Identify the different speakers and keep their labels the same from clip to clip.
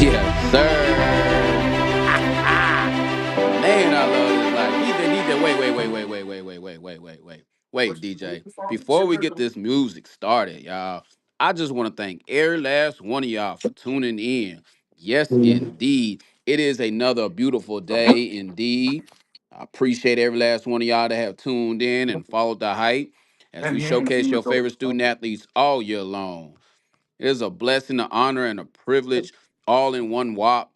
Speaker 1: Yes, sir. Man, I love this. Like DJ. Wait, DJ. Before we get this music started, y'all, I just want to thank every last one of y'all for tuning in. Yes, indeed. It is another beautiful day, indeed. I appreciate every last one of y'all that have tuned in and followed the hype as we showcase your favorite student athletes all year long. It is a blessing, an honor, and a privilege all in one whop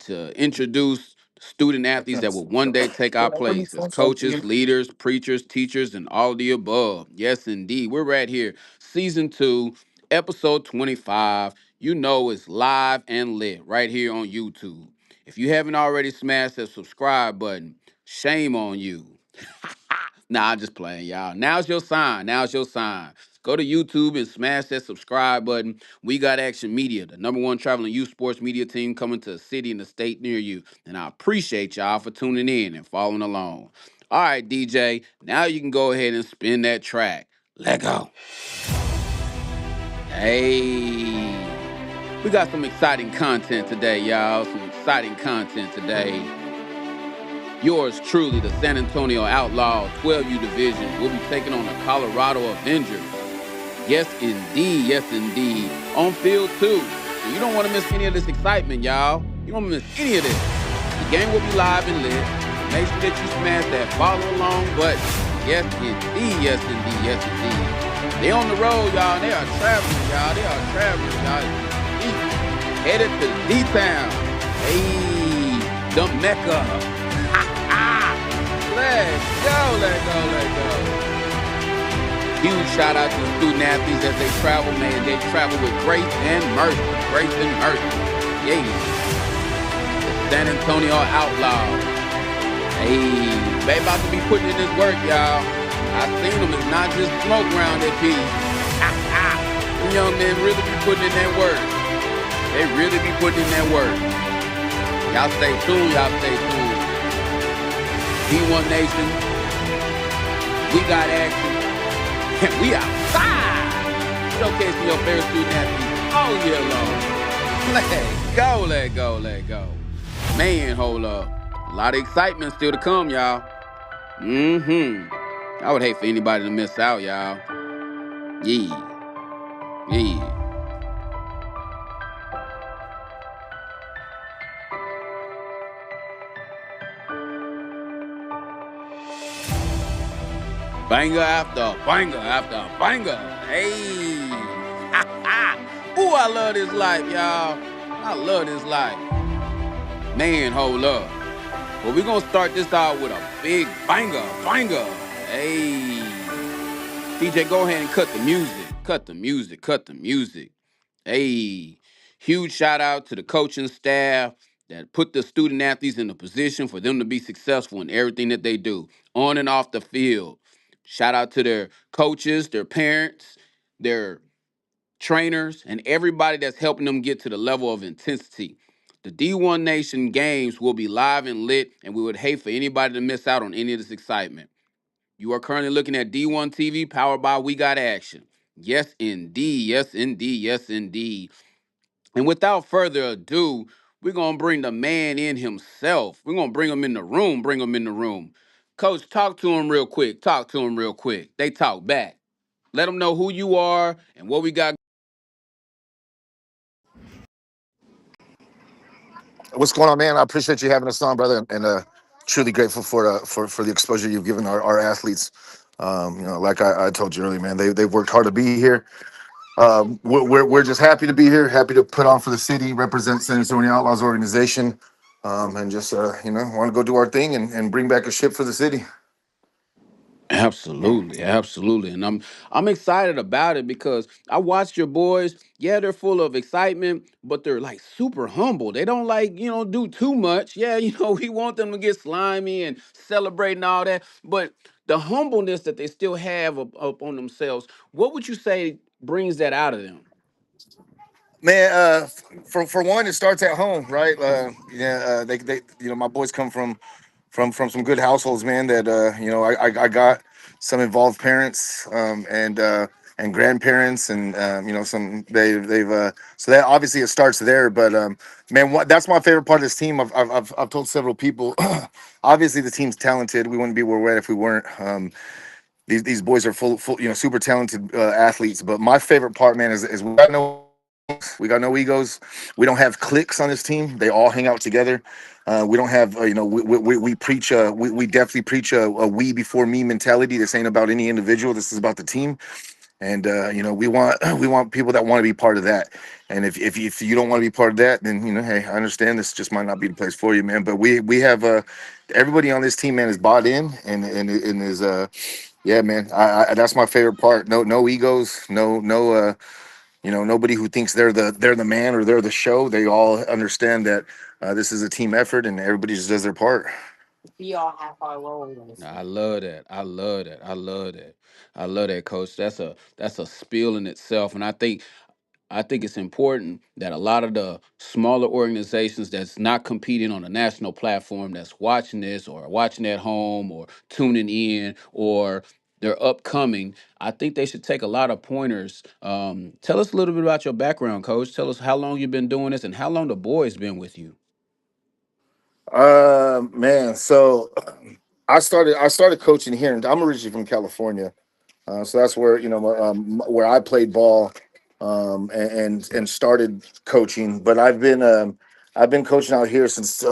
Speaker 1: to introduce student athletes that will one day take our place as coaches, leaders, preachers, teachers, and all the above. Yes, indeed. We're right here, season 2, episode 25. You know it's live and lit right here on YouTube. If you haven't already smashed that subscribe button, shame on you. Nah, I'm just playing, y'all. Now's your sign. Now's your sign. Go to YouTube and smash that subscribe button. We got Action Media, the number one traveling youth sports media team coming to a city and a state near you. And I appreciate y'all for tuning in and following along. All right, DJ, now you can go ahead and spin that track. Let go. Hey, we got some exciting content today, y'all. Some exciting content today. Yours truly, the San Antonio Outlaws 12U division, will be taking on the Colorado Avengers. Yes, indeed. Yes, indeed. On field two. So you don't want to miss any of this excitement, y'all. You don't want to miss any of this. The game will be live and lit. Make sure that you smash that follow along button. Yes, indeed. Yes, indeed. Yes, indeed. They on the road, y'all. They are traveling, y'all. They are traveling, y'all. Headed to D-Town. Hey, the Mecca. Let's go, let's go, let's go. Huge shout out to the student athletes as they travel, man. They travel with grace and mercy. Grace and mercy. Yeah. The San Antonio Outlaws. Hey, they about to be putting in this work, y'all. I seen them. It's not just smoke around that piece. Them young men really be putting in that work. They really be putting in that work. Y'all stay tuned. Y'all stay tuned. D1 Nation. We got action. And we outside. Showcasing your favorite student athletes all year long. Let go, let go, let go. Man, hold up. A lot of excitement still to come, y'all. I would hate for anybody to miss out, y'all. Yeah. Yeah. Banger after banger after banger. Hey. Ooh, I love this life, y'all. I love this life. Man, hold up. Well, we're going to start this out with a big banger. Hey. DJ, go ahead and cut the music. Cut the music. Cut the music. Hey. Huge shout out to the coaching staff that put the student athletes in a position for them to be successful in everything that they do, on and off the field. Shout out to their coaches, their parents, their trainers, and everybody that's helping them get to the level of intensity. The D1 Nation games will be live and lit, and we would hate for anybody to miss out on any of this excitement. You are currently looking at D1 TV powered by We Got Action. Yes, indeed. Yes, indeed. Yes, indeed. And without further ado, we're going to bring the man in himself. We're going to bring him in the room. Bring him in the room. Coach, talk to him real quick. Talk to him real quick. They talk back. Let them know who you are and what we got.
Speaker 2: What's going on, man? I appreciate you having us on, brother, and truly grateful for the exposure you've given our athletes. Like I told you earlier, man, they've worked hard to be here. We're just happy to be here, happy to put on for the city, represent San Antonio Outlaws organization, and just want to go do our thing and bring back a ship for the city.
Speaker 1: Absolutely, absolutely. And I'm excited about it because I watched your boys. Yeah, they're full of excitement, but they're like super humble. They don't like, do too much. Yeah, we want them to get slimy and celebrate and all that. But the humbleness that they still have up on themselves, what would you say brings that out of them?
Speaker 2: Man, for one, it starts at home, right? They my boys come from some good households, man. That I got some involved parents, and grandparents, and some they've so that obviously it starts there. But man, that's my favorite part of this team. I've told several people. Obviously, the team's talented. We wouldn't be where we're at if we weren't. These boys are full, super talented athletes. But my favorite part, man, is we got no egos. We got no egos. We don't have cliques on this team. They all hang out together. We don't have, we preach, we definitely preach a we before me mentality. This ain't about any individual. This is about the team. And we want we want people that want to be part of that. And if you don't want to be part of that, then hey, I understand this just might not be the place for you, man. But we have everybody on this team, man, is bought in and is yeah, man. I that's my favorite part. No egos, nobody who thinks they're the man or they're the show. They all understand that this is a team effort and everybody just does their part.
Speaker 1: I love that. I love that. I love that. I love that, coach. That's a spiel in itself. And I think it's important that a lot of the smaller organizations that's not competing on a national platform, that's watching this or watching at home or tuning in or they're upcoming, I think they should take a lot of pointers. Tell us a little bit about your background, coach. Tell us how long you've been doing this and how long the boys been with you.
Speaker 2: Man, so I started coaching here, and I'm originally from California. So that's where where I played ball, and started coaching. But I've been coaching out here since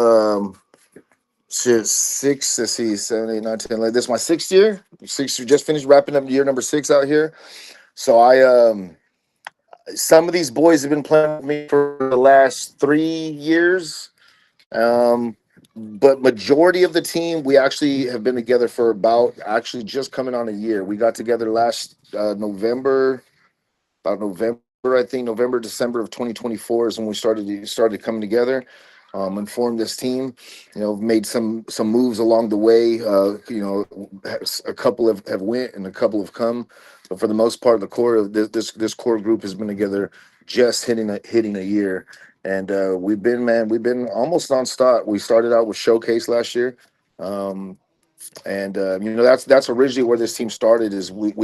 Speaker 2: six. Let's see, 7, 8, 9, 10. Like this, is my sixth year. Just finished wrapping up year number 6 out here. So some of these boys have been playing with me for the last 3 years. Um, but majority of the team, we actually have been together for about actually just coming on a year. We got together last November, about November, I think November, December of 2024 is when we started coming together, and formed this team. Made some moves along the way. A couple have went and a couple have come, but for the most part, the core of this core group has been together just hitting a year. And we've been almost nonstop. We started out with Showcase last year. Um, and that's originally where this team started. Is we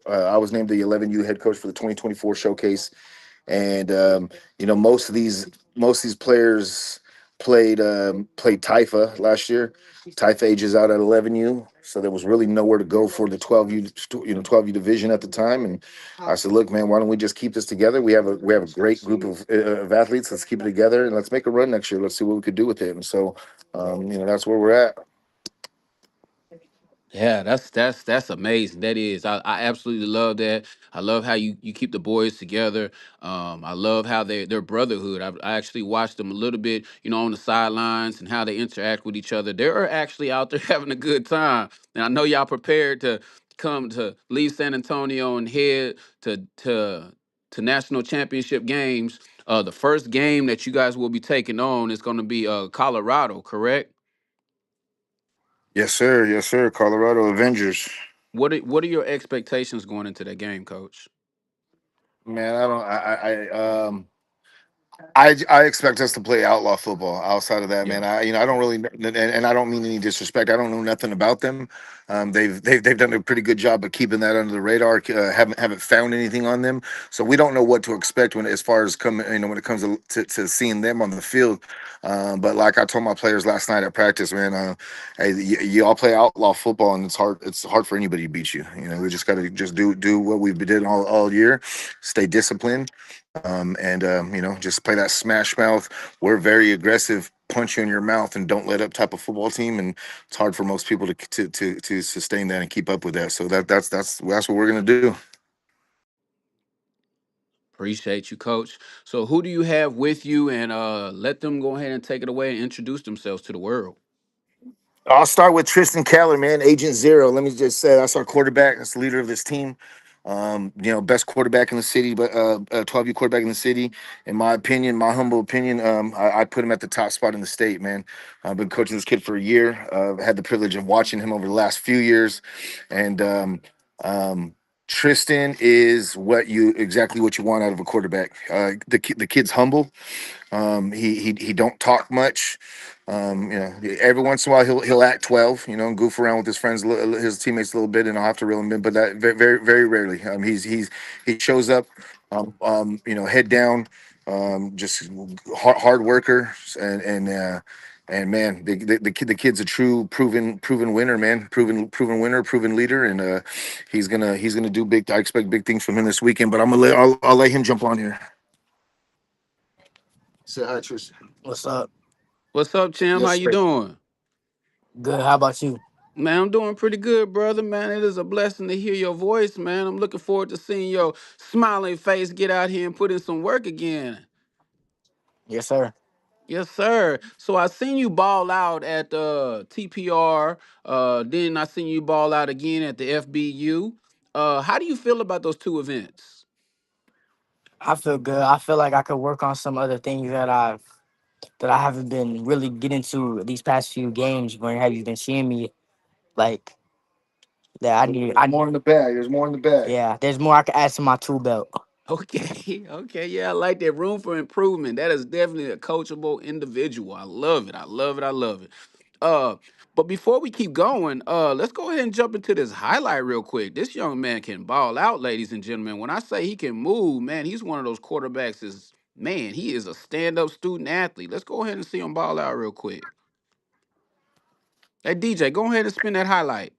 Speaker 2: I was named the 11U head coach for the 2024 showcase, and most of these players played Taifa last year. Taifa ages out at 11U, so there was really nowhere to go for the 12U division at the time. And I said, look, man, why don't we just keep this together? We have a great group of athletes. Let's keep it together and let's make a run next year. Let's see what we could do with it. And so that's where we're at.
Speaker 1: Yeah, that's amazing. That is. I absolutely love that. I love how you keep the boys together. I love how their brotherhood. I actually watched them a little bit, on the sidelines and how they interact with each other. They're actually out there having a good time. And I know y'all prepared to come to leave San Antonio and head to national championship games. The first game that you guys will be taking on is going to be Colorado, correct?
Speaker 2: Yes, sir. Yes, sir. Colorado Avengers.
Speaker 1: What are your expectations going into that game, Coach?
Speaker 2: Man, I don't. I expect us to play outlaw football. Outside of that,
Speaker 1: Yeah.
Speaker 2: man, I don't really, and I don't mean any disrespect. I don't know nothing about them. They've done a pretty good job of keeping that under the radar. Haven't found anything on them, so we don't know what to expect as far as coming. When it comes to seeing them on the field. But like I told my players last night at practice, man, hey, you all play outlaw football, and it's hard. It's hard for anybody to beat you. We just got to just do what we've been doing all year, stay disciplined, and just play that smash mouth. We're very aggressive, punch you in your mouth and don't let up type of football team, and it's hard for most people to sustain that and keep up with that. So that's what we're gonna do.
Speaker 1: Appreciate you, Coach. So who do you have with you, and let them go ahead and take it away and introduce themselves to the world.
Speaker 2: I'll start with Tristan Keller, man, Agent Zero. Let me just say that's our quarterback. That's the leader of this team. Best quarterback in the city, but 12U quarterback in the city. In my opinion, my humble opinion, I put him at the top spot in the state, man. I've been coaching this kid for a year. Had the privilege of watching him over the last few years, and Tristan is exactly what you want out of a quarterback. The kid's humble. He don't talk much. Every once in a while he'll act 12. And goof around with his friends, his teammates a little bit, and I'll have to reel him in. But that very very rarely. He shows up, head down, just hard worker, and man, the kid's a true proven winner, man. Proven winner, proven leader, and he's gonna do big. I expect big things from him this weekend. But I'll let him jump on here. Say hi, Tristan.
Speaker 3: What's up?
Speaker 1: What's up, Chim? How
Speaker 2: Yes,
Speaker 1: you
Speaker 2: sir.
Speaker 1: doing?
Speaker 3: Good. How about you?
Speaker 1: Man, I'm doing pretty good, brother. Man, it is a blessing to hear your voice, man. I'm looking forward to seeing your smiling face get out here and put in some work again.
Speaker 3: Yes, sir.
Speaker 1: Yes, sir. So I seen you ball out at TPR. Then I seen you ball out again at the FBU. How do you feel about those two events?
Speaker 3: I feel good. I feel like I could work on some other things that I haven't been really getting to these past few games. When have you been seeing me like that? I need. I
Speaker 2: More in the bag. There's more in the bag.
Speaker 3: Yeah. There's more I can add to my tool belt.
Speaker 1: Okay, okay, yeah, I like that room for improvement. That is definitely a coachable individual. I love it. I love it. I love it. Uh, but before we keep going, let's go ahead and jump into this highlight real quick. This young man can ball out, ladies and gentlemen. When I say he can move, man, he's one of those quarterbacks. He is a stand-up student athlete. Let's go ahead and see him ball out real quick. Hey DJ, go ahead and spin that highlight.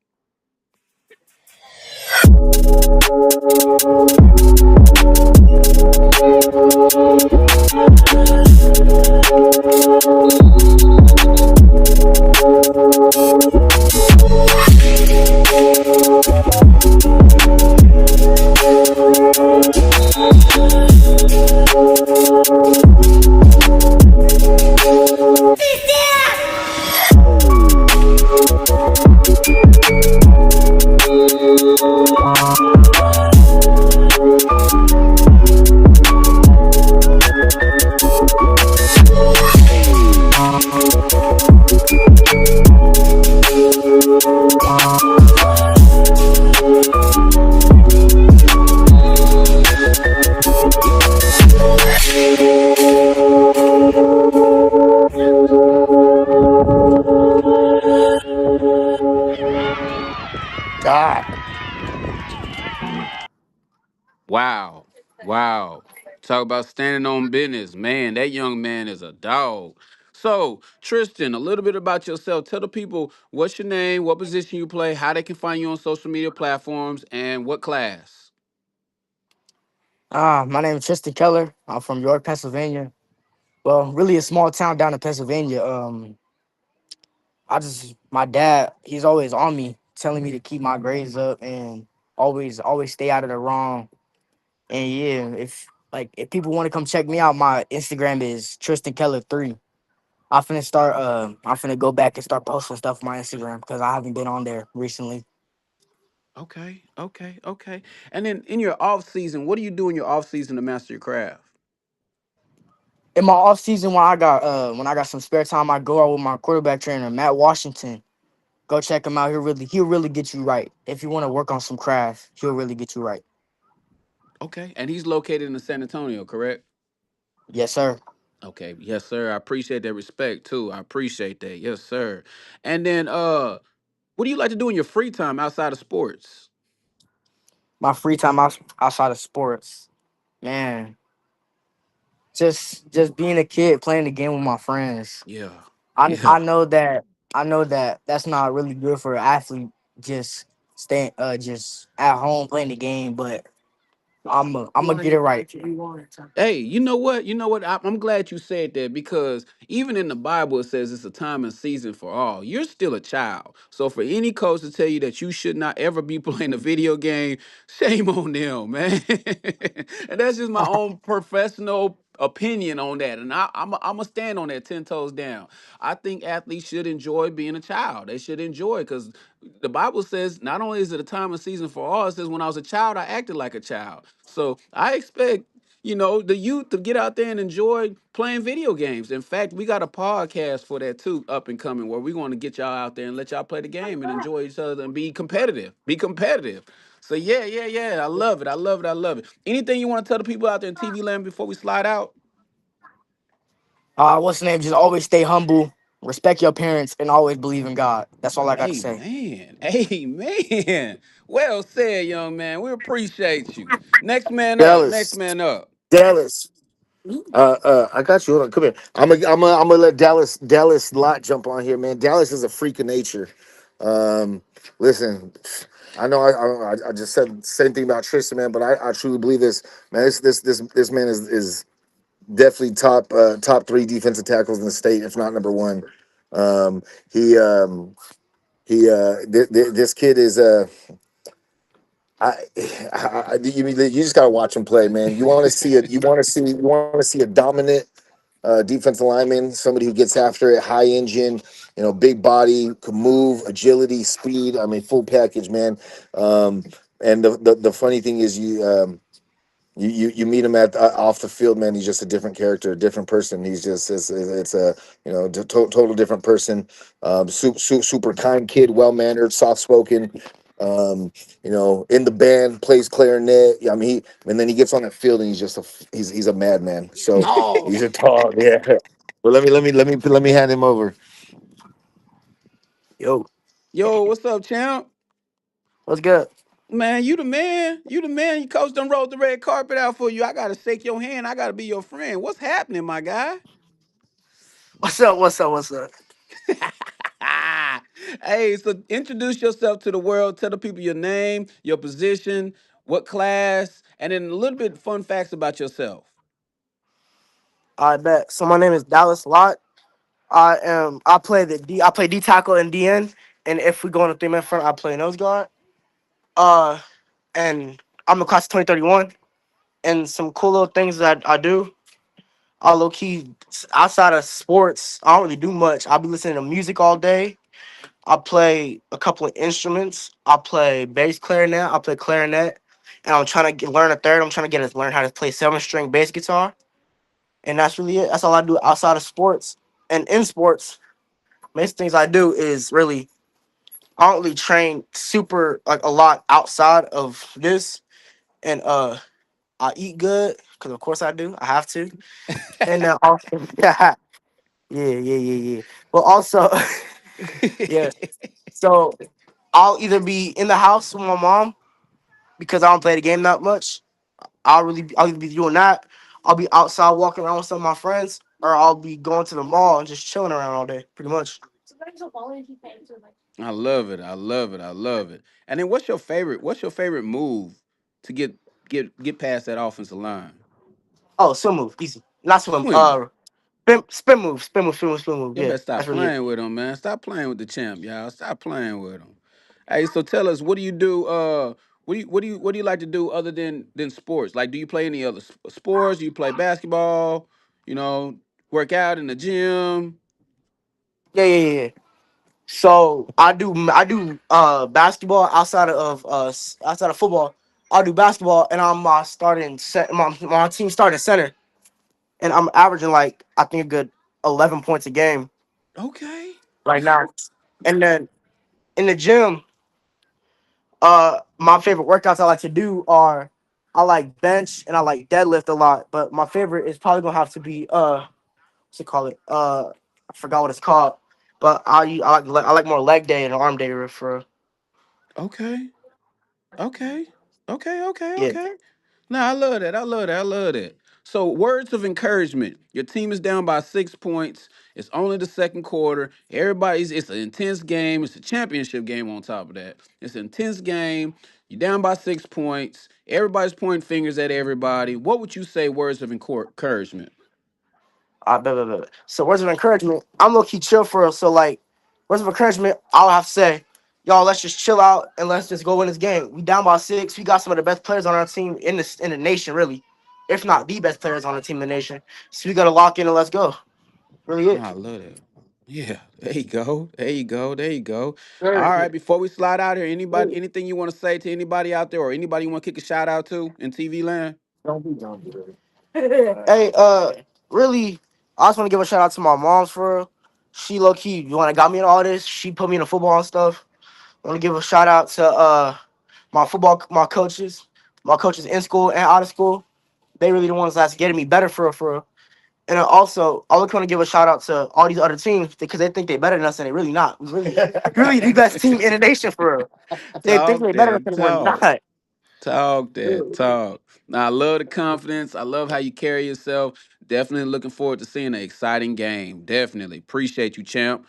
Speaker 3: God.
Speaker 1: Wow. Wow. Talk about standing on business. Man, that young man is a dog. So, Tristan, a little bit about yourself. Tell the people what's your name, what position you play, how they can find you on social media platforms, and what class.
Speaker 3: My name is Tristan Keller. I'm from York, Pennsylvania. Well, really a small town down in Pennsylvania. My dad, he's always on me, telling me to keep my grades up and always stay out of the wrong. And yeah, if people want to come check me out, my Instagram is Tristan Keller 3. I'm finna go back and start posting stuff on my Instagram because I haven't been on there recently.
Speaker 1: Okay, okay, okay. And then in your off season, what do you do in your off season to master your craft?
Speaker 3: In my off season, when I got some spare time, I go out with my quarterback trainer, Matt Washington. Go check him out. He'll really get you right. If you want to work on some craft, he'll really get you right.
Speaker 1: Okay, and he's located in San Antonio, correct?
Speaker 3: Yes, sir.
Speaker 1: Okay, yes, sir. I appreciate that respect too. I appreciate that. Yes, sir. And then what do you like to do in your free time outside of sports?
Speaker 3: My free time outside of sports, man, just being a kid playing the game with my friends.
Speaker 1: Yeah.
Speaker 3: I
Speaker 1: Yeah.
Speaker 3: I know that I know that that's not really good for an athlete. Just staying just at home playing the game, but I'm gonna get it right.
Speaker 1: Hey, you know what? You know what? I'm glad you said that because even in the Bible it says it's a time and season for all. You're still a child. So for any coach to tell you that you should not ever be playing a video game, shame on them, man. And that's just my own professional opinion on that. And I'm going to stand on that 10 toes down. I think athletes should enjoy being a child. They should enjoy it because the Bible says not only is it a time and season for all, it says when I was a child, I acted like a child. So I expect the youth to get out there and enjoy playing video games. In fact, we got a podcast for that too, up and coming, where we're going to get y'all out there and let y'all play the game and enjoy each other and be competitive. Be competitive. So yeah, yeah, yeah. I love it. I love it. I love it. Anything you want to tell the people out there in TV land before we slide out?
Speaker 3: What's the name? Just always stay humble, respect your parents, and always believe in God. That's all I got to say.
Speaker 1: Amen. Amen. Well said, young man. We appreciate you. Next man up. Next
Speaker 2: Dallas,
Speaker 1: man up.
Speaker 2: Dallas. I got you. Hold on, come here. I'm gonna let Dallas Lot jump on here, man. Dallas is a freak of nature. Listen, I know I just said the same thing about Tristan, man, but I truly believe this, man. This man is definitely top three defensive tackles in the state, if not number one. Um, he this kid is I, you just gotta watch him play, man. You want to see it. You want to see a dominant defensive lineman, somebody who gets after it, high engine, big body, can move, agility, speed. I mean, full package, man. Um, and the funny thing is, you meet him at off the field, man. He's just a different character, a different person. He's just it's a total different person. Super kind kid, well mannered, soft spoken. In the band, plays clarinet. Yeah, I mean, and then he gets on that field and he's a madman. So
Speaker 3: Oh,
Speaker 2: he's a tall, yeah. But let me hand him over.
Speaker 3: yo,
Speaker 1: Yo, what's up, champ?
Speaker 3: what's good?
Speaker 1: Man, you the man. You the man. Your coach done rolled the red carpet out for you. I gotta shake your hand. I gotta be your friend. What's happening, my guy?
Speaker 3: What's up? What's up? What's up?
Speaker 1: Hey, so introduce yourself to the world. Tell the people your name, your position, what class, and then a little bit fun facts about yourself.
Speaker 3: I bet. So my name is Dallas Lott. I play the D. I play D tackle and DN. And if we go on a 3 man front, I play nose guard. Uh, and I'm a class of 2031. And some cool little things that I do. I low key outside of sports, I don't really do much. I'll be listening to music all day. I play a couple of instruments. I play bass clarinet. I play clarinet, and I'm trying to learn a third. I'm trying to learn how to play 7 string bass guitar, and that's really it. That's all I do outside of sports. And in sports, most things I do is really I don't really train super like a lot outside of this, and I eat good because of course I do. I have to, and then also yeah, yeah. But also yeah, so I'll either be in the house with my mom because I don't play the game that much. I'll either be doing that. I'll be outside walking around with some of my friends, or I'll be going to the mall and just chilling around all day, pretty much.
Speaker 1: I love it. I love it. I love it. And then what's your favorite? What's your favorite move to get past that offensive line?
Speaker 3: Oh, swim move, easy. Not swim.
Speaker 1: Swim move.
Speaker 3: Spin move.
Speaker 1: You
Speaker 3: Yeah,
Speaker 1: better stop
Speaker 3: that's really it.
Speaker 1: playing with him, man. Stop playing with the champ, y'all. Stop playing with him. Hey, so tell us, what do you do? What do you like to do other than sports? Like, do you play any other sports? Do you play basketball? You know, work out in the gym.
Speaker 3: Yeah. So I do basketball outside of football. I do basketball, and I'm starting set. My team starting center, and I'm averaging like I think a good 11 points a game
Speaker 1: Okay.
Speaker 3: right now. And then in the gym, my favorite workouts I like to do are I like bench and I like deadlift a lot. But my favorite is probably gonna have to be what's it called? I forgot what it's called. But I like more leg day and arm day for
Speaker 1: Okay. Okay. Okay. Okay.
Speaker 3: yeah.
Speaker 1: Okay. Now I love that. I love that. I love that. So words of encouragement. Your team is down by 6 points. It's only the second quarter. It's an intense game. It's a championship game on top of that. It's an intense game. You're down by 6 points. Everybody's pointing fingers at everybody. What would you say words of encouragement?
Speaker 3: Bet. So words of encouragement. I'm low key chill for us. So like words of encouragement, I'll have to say, y'all, let's just chill out and let's just go win this game. We down by 6. We got some of the best players on our team in the nation, really, if not the best players on the team in the nation. So we gotta lock in and let's go. Really
Speaker 1: Oh, I
Speaker 3: it.
Speaker 1: love that. Yeah, there you go. There you go. There you go. All
Speaker 3: Sure.
Speaker 1: right, before we slide out here, anything you want to say to anybody out there or anybody you want to kick a shout out to in TV land?
Speaker 3: Don't be Hey, really, I just want to give a shout out to my mom's for real. She low key, you want to got me in all this. She put me in the football and stuff. I want to give a shout out to my coaches, my coaches in school and out of school, they really the ones that's getting me better for real, for real. And then also, I was going to give a shout out to all these other teams because they think they better than us and they really not. We really, really the best team in the nation for real. They think
Speaker 1: Talk
Speaker 3: they better than
Speaker 1: that
Speaker 3: us and we're
Speaker 1: talk.
Speaker 3: not.
Speaker 1: Talk that talk. Now I love the confidence. I love how you carry yourself. Definitely looking forward to seeing an exciting game. Definitely. Appreciate you, champ.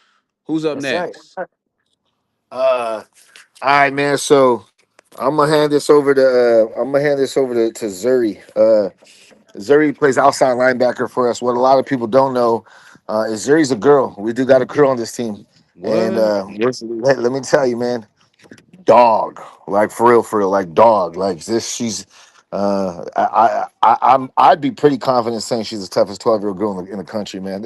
Speaker 1: Who's up
Speaker 3: Yes, sir.
Speaker 1: next?
Speaker 2: Uh, all right, man. So I'm gonna hand this over to Zuri. Zuri plays outside linebacker for us. What a lot of people don't know is Zuri's a girl. We do got a girl on this team, and
Speaker 1: What?
Speaker 2: let me tell you, man, dog, like for real, like dog, like this. She's, I'd be pretty confident saying she's the toughest 12-year-old girl in the country, man.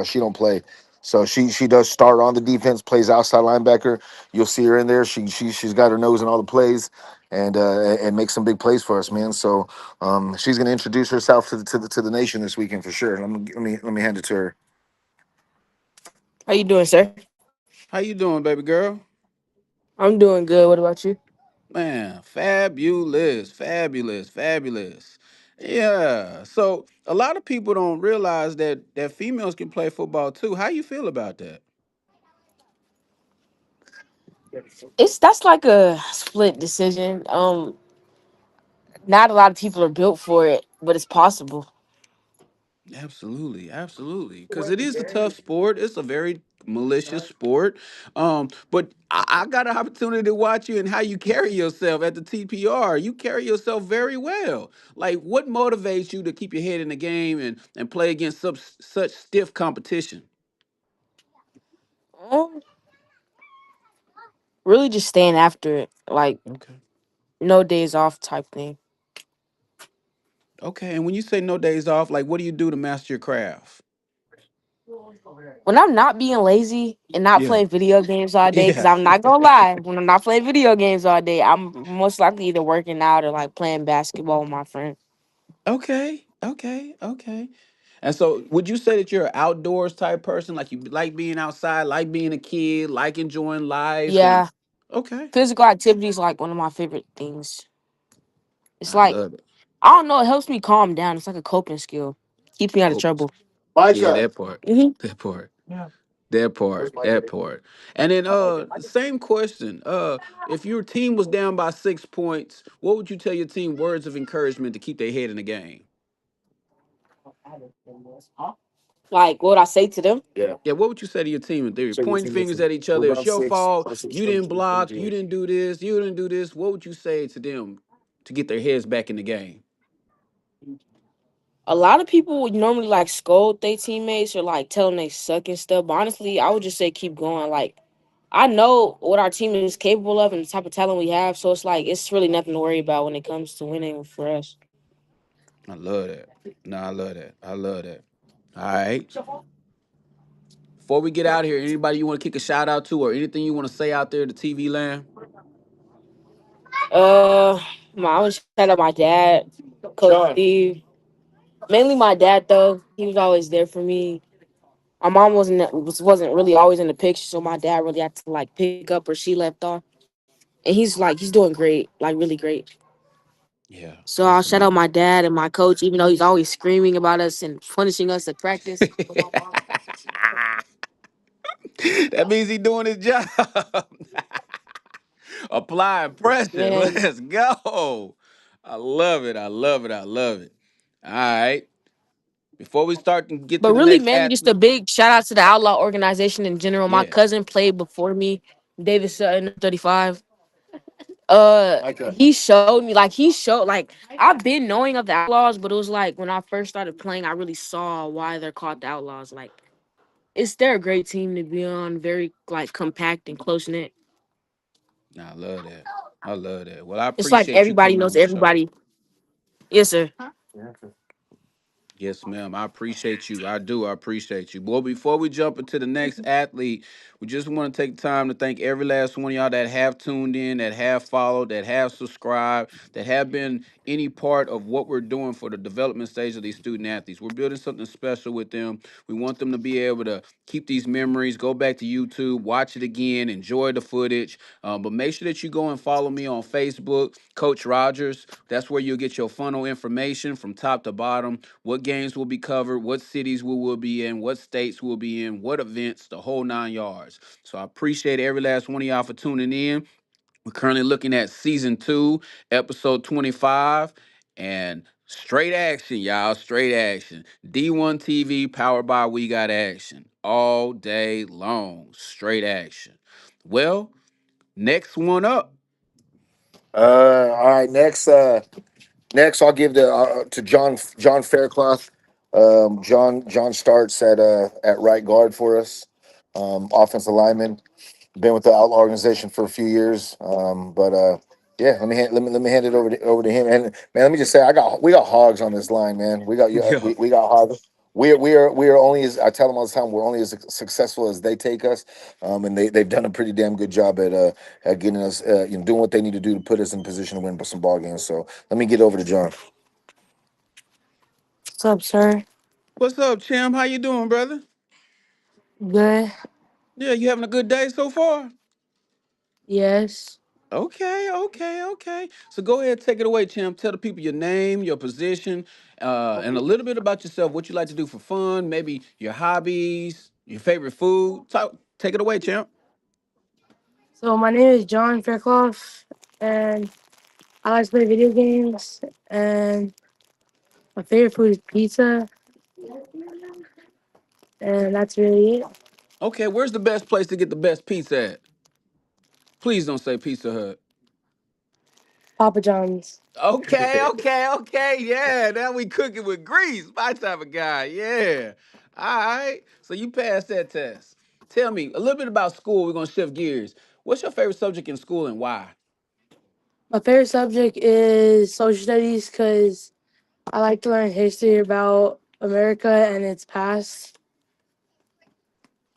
Speaker 2: She don't play, so she does start on the defense, plays outside linebacker. You'll see her in there. She's got her nose in all the plays, and makes some big plays for us, man. So she's gonna introduce herself to the nation this weekend for sure. Let me hand it to her.
Speaker 3: How you doing, sir?
Speaker 1: How you doing, baby girl?
Speaker 3: I'm doing good. What about you?
Speaker 1: Man, fabulous, fabulous, fabulous. Yeah. So a lot of people don't realize that females can play football too. How you feel about that?
Speaker 3: It's that's like a split decision. Not a lot of people are built for it, but it's possible.
Speaker 1: Absolutely, absolutely. Because it is a tough sport. It's a very malicious sport. But I got an opportunity to watch you and how you carry yourself at the TPR. You carry yourself very well. Like, what motivates you to keep your head in the game and play against such stiff competition?
Speaker 3: Um, really, just staying after it, like
Speaker 1: Okay.
Speaker 3: no days off type thing.
Speaker 1: Okay. And when you say no days off, like, what do you do to master your craft?
Speaker 3: When I'm not being lazy and not
Speaker 1: Yeah.
Speaker 3: playing video games all day, because
Speaker 1: Yeah.
Speaker 3: I'm not gonna lie, when I'm not playing video games all day, I'm most likely either working out or like playing basketball with my friends.
Speaker 1: Okay. Okay. Okay. And so, would you say that you're an outdoors type person? Like you like being outside, like being a kid, like enjoying life, and
Speaker 3: Yeah,
Speaker 1: okay,
Speaker 3: physical activity is like one of my favorite things. It's
Speaker 1: I
Speaker 3: like
Speaker 1: love it.
Speaker 3: I don't know, it helps me calm down. It's like a coping skill. Keeps me out of
Speaker 1: Cool.
Speaker 3: trouble.
Speaker 1: Yeah, that part,
Speaker 3: Hmm.
Speaker 1: that part, that part. And then, same question. If your team was down by 6 points, what would you tell your team words of encouragement to keep their head in the game?
Speaker 3: Like what would I say to them?
Speaker 1: Yeah, what would you say to your team if they were pointing fingers at each other? It's your fault. You didn't block. You didn't do this. You didn't do this. What would you say to them to get their heads back in the game?
Speaker 3: A lot of people would normally like scold their teammates or like tell them they suck and stuff. But honestly, I would just say keep going. Like I know what our team is capable of and the type of talent we have, so it's like it's really nothing to worry about when it comes to winning for us.
Speaker 1: I love that. No, I love that. I love that. All right. Before we get out of here, anybody you want to kick a shout out to or anything you want to say out there to TV land?
Speaker 3: Uh, I would shout out my dad, Coach Steve. Mainly my dad though. He was always there for me. My mom wasn't really always in the picture, so my dad really had to like pick up where she left off. And he's doing great, like really great.
Speaker 1: Yeah,
Speaker 3: So I'll
Speaker 1: that's
Speaker 3: shout out
Speaker 1: amazing.
Speaker 3: my dad and my coach, even though he's always screaming about us and punishing us at practice.
Speaker 1: That means he doing his job. Applying pressure.
Speaker 3: Man,
Speaker 1: Let's go. I love it. I love it. I love it. All right. Before we start and get
Speaker 3: but
Speaker 1: to the
Speaker 3: really,
Speaker 1: next
Speaker 3: man, just a
Speaker 1: athlete.
Speaker 3: big shout out to the Outlaw organization in general. My
Speaker 1: Yeah.
Speaker 3: cousin played before me, David Sutton, 35. He showed me like I've been knowing of the Outlaws, but it was like when I first started playing, I really saw why they're called the Outlaws. Like they're a great team to be on, very like compact and close knit.
Speaker 1: I love that. I love that. Well, I
Speaker 3: It's like
Speaker 1: appreciate you
Speaker 3: everybody
Speaker 1: coming
Speaker 3: knows
Speaker 1: on the show.
Speaker 3: everybody. Yes, sir.
Speaker 1: Yes, ma'am. I appreciate you. I do. I appreciate you. Boy, before we jump into the next athlete, we just want to take time to thank every last one of y'all that have tuned in, that have followed, that have subscribed, that have been any part of what we're doing for the development stage of these student athletes. We're building something special with them. We want them to be able to keep these memories, go back to YouTube, watch it again, enjoy the footage. But make sure that you go and follow me on Facebook, Coach Rogers. That's where you'll get your funnel information from top to bottom, what games will be covered, what cities we will be in, what states we'll be in, what events, the whole 9 yards. So I appreciate every last one of y'all for tuning in. We're currently looking at season 2, episode 25, and straight action, y'all. Straight action. D1 TV powered by We Got Action. All day long. Straight action. Well, next one up.
Speaker 2: All right, next I'll give the to John Faircloth. John starts at right guard for us, offensive lineman. Been with the Outlaw organization for a few years, but yeah, let me hand it over to him. And man, let me just say, we got hogs on this line, man. We got
Speaker 1: Yeah.
Speaker 2: we got hogs. We are only as I tell them all the time. We're only as successful as they take us, and they've done a pretty damn good job at getting us, doing what they need to do to put us in position to win some ball games. So let me get over to John.
Speaker 3: What's up, sir?
Speaker 1: What's up, Chim? How you doing, brother?
Speaker 3: Good.
Speaker 1: Yeah, you having a good day so far?
Speaker 3: Yes.
Speaker 1: Okay, okay, okay. So go ahead, take it away, champ. Tell the people your name, your position, and a little bit about yourself. What you like to do for fun, maybe your hobbies, your favorite food. Take it away, champ.
Speaker 3: So my name is John Fairclough, and I like to play video games. And my favorite food is pizza, and that's really it.
Speaker 1: Okay, where's the best place to get the best pizza at? Please don't say Pizza Hut.
Speaker 3: Papa John's.
Speaker 1: Okay, okay, okay. Yeah, now we cooking with grease. My type of guy. Yeah. All right. So you passed that test. Tell me a little bit about school. We're gonna shift gears. What's your favorite subject in school and why?
Speaker 3: My favorite subject is social studies because I like to learn history about America and its past.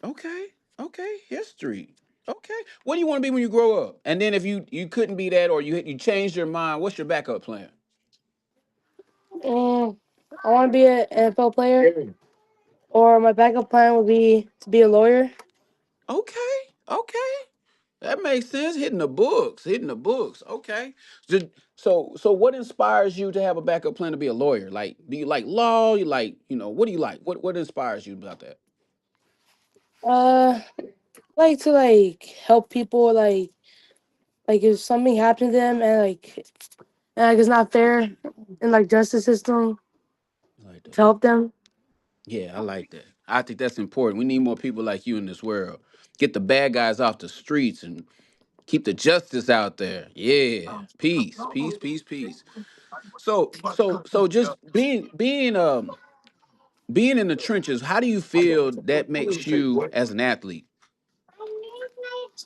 Speaker 1: Okay. Okay. History. Okay. What do you want to be when you grow up? And then if you couldn't be that or you changed your mind, what's your backup plan?
Speaker 3: And I want to be an NFL player, or my backup plan would be to be a lawyer.
Speaker 1: Okay. Okay. That makes sense. Hitting the books. Hitting the books. Okay. So what inspires you to have a backup plan to be a lawyer? Like, do you like law? You like, what do you like? What inspires you about that?
Speaker 3: I like to help people like if something happened to them and it's not fair in justice system
Speaker 1: I like that.
Speaker 3: to help them.
Speaker 1: Yeah, I like that. I think that's important. We need more people like you in this world. Get the bad guys off the streets and keep the justice out there. Yeah. Peace. Peace. Peace. Peace. So just being in the trenches, how do you feel that makes you as an athlete?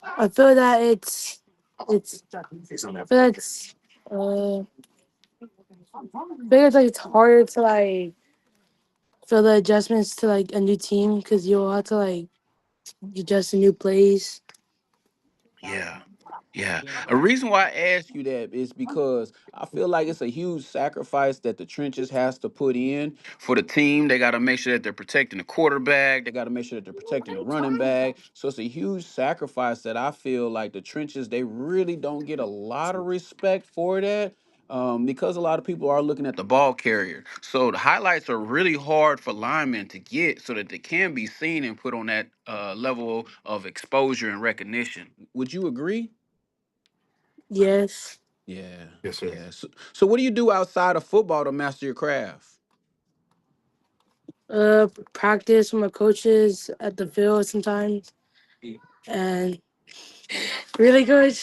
Speaker 3: I feel that I feel that's I feel it's harder to feel the adjustments to a new team because you'll have to adjust to new plays.
Speaker 1: Yeah. Yeah. A reason why I ask you that is because I feel like it's a huge sacrifice that the trenches has to put in for the team. They got to make sure that they're protecting the quarterback. They got to make sure that they're protecting the running back. So it's a huge sacrifice that I feel like the trenches, they really don't get a lot of respect for that. Because a lot of people are looking at the ball carrier. So the highlights are really hard for linemen to get so that they can be seen and put on that level of exposure and recognition. Would you agree?
Speaker 3: Yes.
Speaker 1: Yeah,
Speaker 2: Yes, sir.
Speaker 1: yeah. So what do you do outside of football to master your craft?
Speaker 3: Practice with my coaches at the field sometimes, and really good.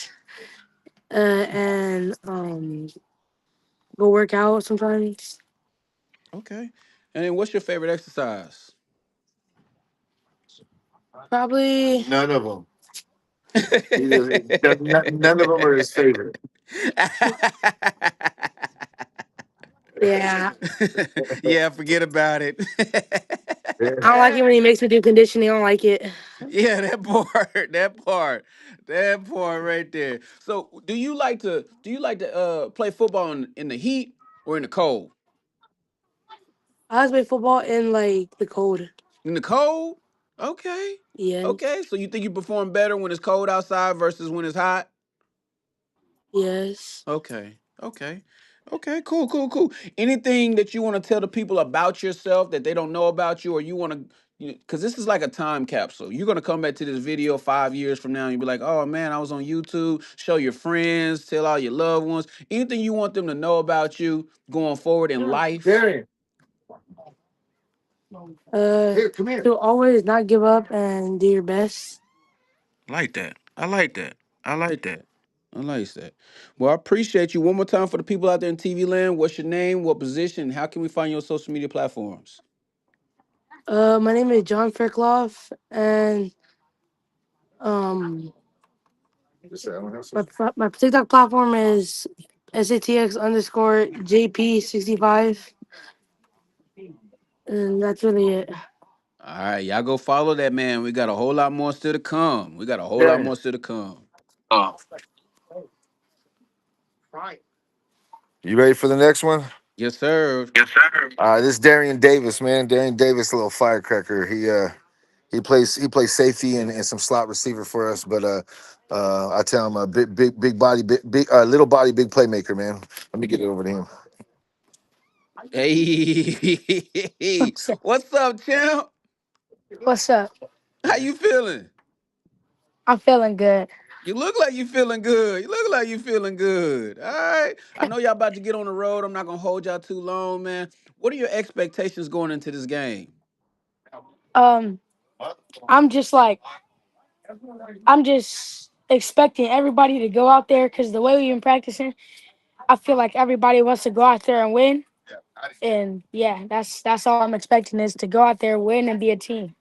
Speaker 3: And go work out sometimes.
Speaker 1: Okay. And then what's your favorite exercise?
Speaker 3: Probably
Speaker 2: None of them. None of them are his favorite.
Speaker 4: Yeah.
Speaker 1: Yeah, forget about it.
Speaker 4: I don't like it when he makes me do conditioning. I don't like it.
Speaker 1: Yeah, that part, that part right there. So, do you like to play football in the heat or in the cold?
Speaker 4: I always play football in like the cold.
Speaker 1: In the cold? Okay.
Speaker 4: Yes.
Speaker 1: Okay. So you think you perform better when it's cold outside versus when it's hot?
Speaker 4: Yes.
Speaker 1: Okay. Okay. Okay. Cool. Cool. Cool. Anything that you want to tell the people about yourself that they don't know about you, or you want to, because this is like a time capsule. You're gonna come back to this video 5 years from now and you'll be like, "Oh man, I was on YouTube." Show your friends, tell all your loved ones. Anything you want them to know about you going forward in life.
Speaker 2: Darian, here, come here.
Speaker 4: To always not give up and do your best.
Speaker 1: Like that. I like that. I like that. I like that. Well, I appreciate you. One more time for the people out there in TV land. What's your name? What position? How can we find you on social media platforms?
Speaker 4: My name is John Fairclough, and um, my TikTok platform is SATX underscore JP65, and that's really it.
Speaker 1: All right, y'all go follow that man. We got a whole lot more still to come. We got a whole lot
Speaker 2: Darian.
Speaker 1: more still to come.
Speaker 2: You ready for the next one?
Speaker 1: Yes, sir.
Speaker 2: This is Darian Davis, man. Darian Davis, a little firecracker. He plays safety and some slot receiver for us, but I tell him a big body, little body, big playmaker, man. Let me get it over to him.
Speaker 1: Hey,
Speaker 4: What's up?
Speaker 1: what's up, champ?
Speaker 4: What's up?
Speaker 1: How you feeling?
Speaker 4: I'm feeling good.
Speaker 1: You look like you feeling good. You look like you feeling good. All right. I know y'all about to get on the road. I'm not gonna hold y'all too long, man. What are your expectations going into this game?
Speaker 4: Um, I'm just like I'm just expecting everybody to go out there because the way we've been practicing, I feel like everybody wants to go out there and win. And yeah, that's all I'm expecting is to go out there, win, and be a team.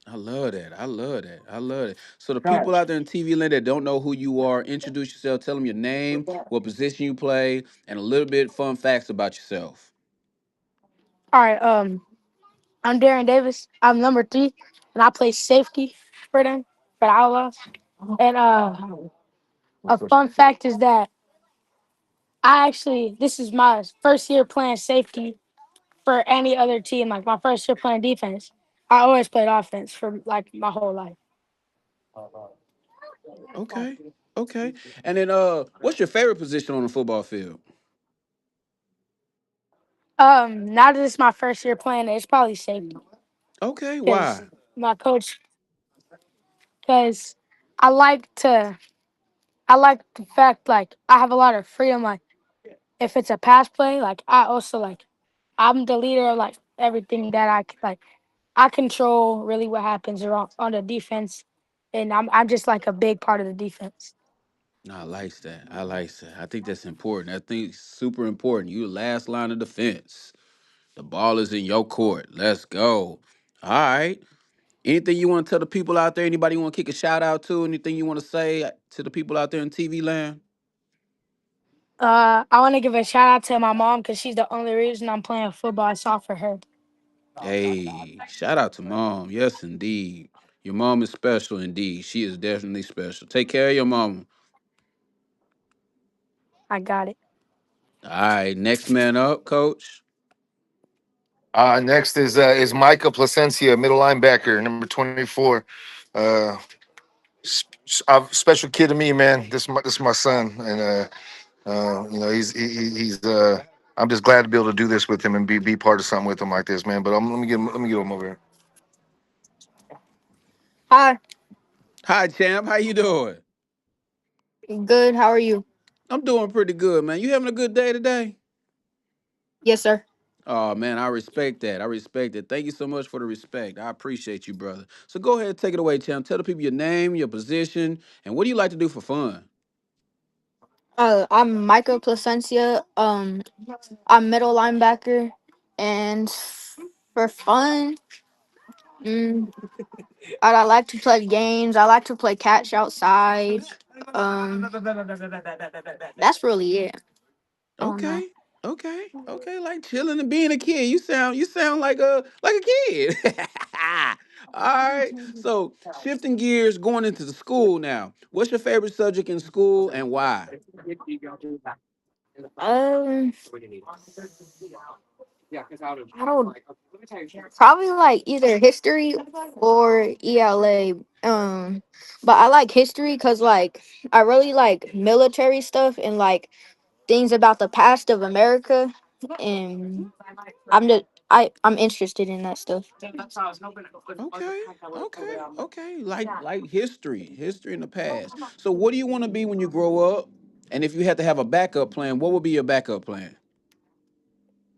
Speaker 1: I love that. I love that. I love it. So the people out there in TV land that don't know who you are, introduce yourself. Tell them your name, what position you play, and a little bit fun facts about yourself.
Speaker 4: All right. I'm Darren Davis. I'm number 3, and I play safety for them for the Outlaws. And a fun fact is that this is my first year playing safety for any other team. Like my first year playing defense, I always played offense for like my whole life.
Speaker 1: Okay. Okay. And then what's your favorite position on the football field?
Speaker 4: Now that it's my first year playing it, it's probably safety
Speaker 1: Okay,
Speaker 4: because
Speaker 1: why?
Speaker 4: my coach, because I like to, I like the fact like I have a lot of freedom. Like if it's a pass play, like I also like I'm the leader of like everything that like. I control really what happens on the defense, and I'm just like a big part of the defense.
Speaker 1: No, I like that. I like that. I think that's important. I think it's super important. You the last line of defense. The ball is in your court. Let's go. All right. Anything you want to tell the people out there? Anybody you want to kick a shout out to? Anything you want to say to the people out there in TV land?
Speaker 4: I want to give a shout out to my mom because she's the only reason I'm playing football. I saw for her.
Speaker 1: Hey, shout out to mom. Yes, indeed. Your mom is special indeed. She is definitely special. Take care of your mama.
Speaker 4: I got it.
Speaker 1: All right. Next man up, coach.
Speaker 2: Next is Micah Placencia, middle linebacker, number 24. Uh, Special kid to me, man. This is my son, and he's. I'm just glad to be able to do this with him and be part of something with him like this, man. But let me get him over here.
Speaker 5: Hi,
Speaker 1: Hi, champ. How you doing?
Speaker 5: good. How are you?
Speaker 1: I'm doing pretty good, man. You having a good day today?
Speaker 5: Yes, sir.
Speaker 1: Oh man, I respect that. I respect it. Thank you so much for the respect. I appreciate you, brother. So go ahead, take it away, champ. Tell the people your name, your position, and what do you like to do for fun?
Speaker 5: I'm Micah Placencia. I'm middle linebacker, and for fun, mm, I like to play games. I like to play catch outside. Um, that's really it. I don't
Speaker 1: Okay.
Speaker 5: know.
Speaker 1: Okay, like chilling and being a kid. You sound like a kid. All right. So shifting gears, going into the school now. What's your favorite subject in school and why?
Speaker 5: Um, I don't probably like either history or ELA. But I like history because like I really like military stuff and like things about the past of America, and I'm interested in that stuff.
Speaker 1: Okay. Like history in the past. So what do you want to be when you grow up? And if you had to have a backup plan, what would be your backup plan?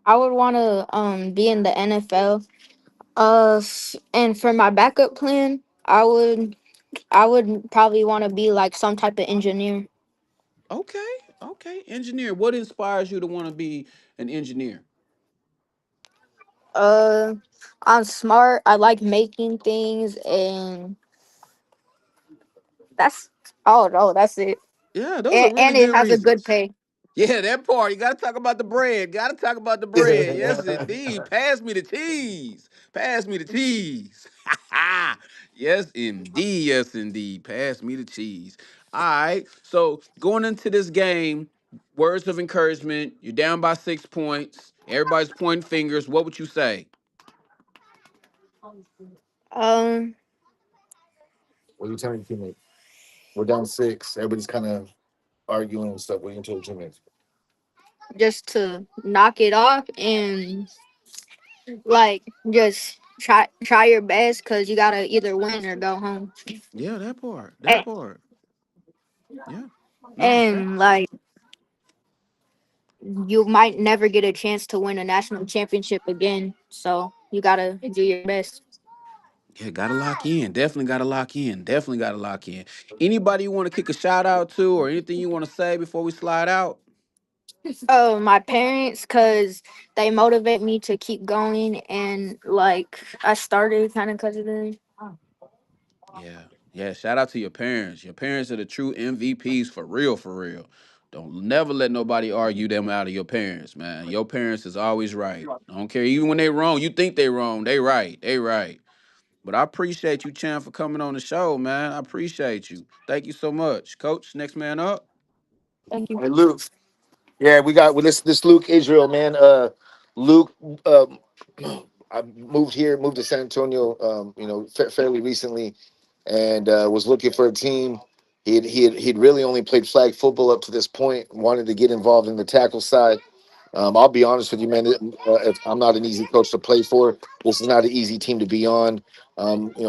Speaker 5: I would want to be in the NFL. And for my backup plan, I would probably want to be like some type of engineer.
Speaker 1: Okay. Engineer. What inspires you to want to be an engineer?
Speaker 5: Uh, I'm smart. I like making things, and that's oh no, that's it.
Speaker 1: Yeah, those are really
Speaker 5: And it
Speaker 1: good
Speaker 5: has a good
Speaker 1: reasons.
Speaker 5: pay.
Speaker 1: Yeah, that part. You gotta talk about the bread. Gotta talk about the bread. Yes, indeed. Pass me the cheese. Pass me the cheese. Yes, indeed. Yes, indeed. Pass me the cheese. All right. So going into this game, words of encouragement. You're down by 6 points. Everybody's pointing fingers. What would you say?
Speaker 5: Um,
Speaker 2: What are you telling your teammates? We're down six. Everybody's kind of arguing and stuff. What are you telling your teammates?
Speaker 5: just to knock it off and like just try your best because you gotta either win or go home.
Speaker 1: Yeah, that part. That
Speaker 5: And,
Speaker 1: part. Yeah. No, that.
Speaker 5: and like you might never get a chance to win a national championship again, so you gotta do your best.
Speaker 1: Yeah, gotta lock in. Definitely gotta lock in. Definitely gotta lock in. Anybody you want to kick a shout out to or anything you want to say before we slide out?
Speaker 5: My parents, because they motivate me to keep going, and like I started kind of because of them.
Speaker 1: Yeah. Yeah. Shout out to your parents. Your parents are the true MVPs for real, for real. Don't never let nobody argue them out of your parents, man. Your parents is always right. I don't care. Even when they wrong, you think they wrong. They right. They right. But I appreciate you, Chan, for coming on the show, man. I appreciate you. Thank you so much. Coach, next man up.
Speaker 5: Thank you.
Speaker 2: Hey, Luke. Yeah, we got with this Luke Israel, man. Luke, I moved to San Antonio, fairly recently, and was looking for a team. He'd really only played flag football up to this point. Wanted to get involved in the tackle side. I'll be honest with you, man. If I'm not an easy coach to play for, this is not an easy team to be on.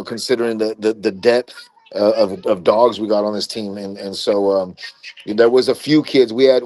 Speaker 2: Considering the depth of dogs we got on this team, and so there was a few kids. We had